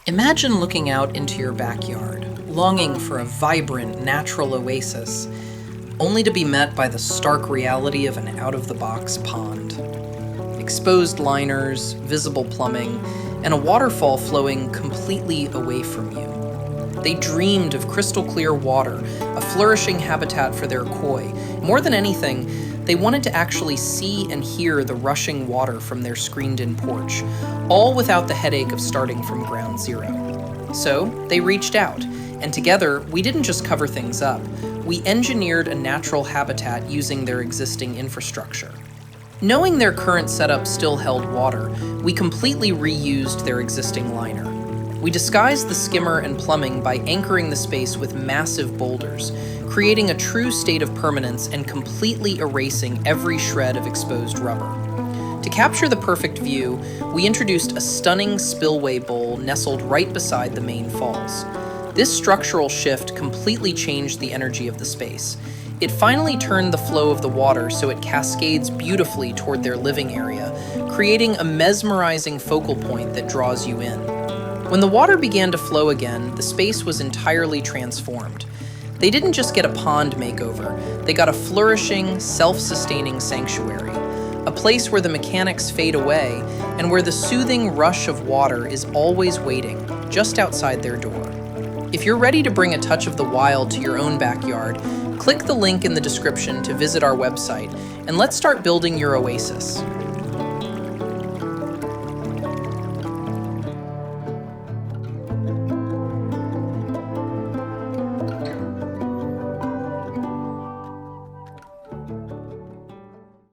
Imagine looking out into your backyard, longing for a vibrant, natural oasis, only to be met by the stark reality of an out-of-the-box pond. Exposed liners, visible plumbing, and a waterfall flowing completely away from you. They dreamed of crystal clear water, a flourishing habitat for their koi. More than anything, they wanted to actually see and hear the rushing water from their screened-in porch, all without the headache of starting from ground zero. So they reached out, and together, we didn't just cover things up. We engineered a natural habitat using their existing infrastructure. Knowing their current setup still held water, we completely reused their existing liner. We disguised the skimmer and plumbing by anchoring the space with massive boulders, creating a true state of permanence and completely erasing every shred of exposed rubber. To capture the perfect view, we introduced a stunning spillway bowl nestled right beside the main falls. This structural shift completely changed the energy of the space. It finally turned the flow of the water so it cascades beautifully toward their living area, creating a mesmerizing focal point that draws you in. When the water began to flow again, the space was entirely transformed. They didn't just get a pond makeover, they got a flourishing, self-sustaining sanctuary, a place where the mechanics fade away and where the soothing rush of water is always waiting, just outside their door. If you're ready to bring a touch of the wild to your own backyard, click the link in the description to visit our website, and let's start building your oasis.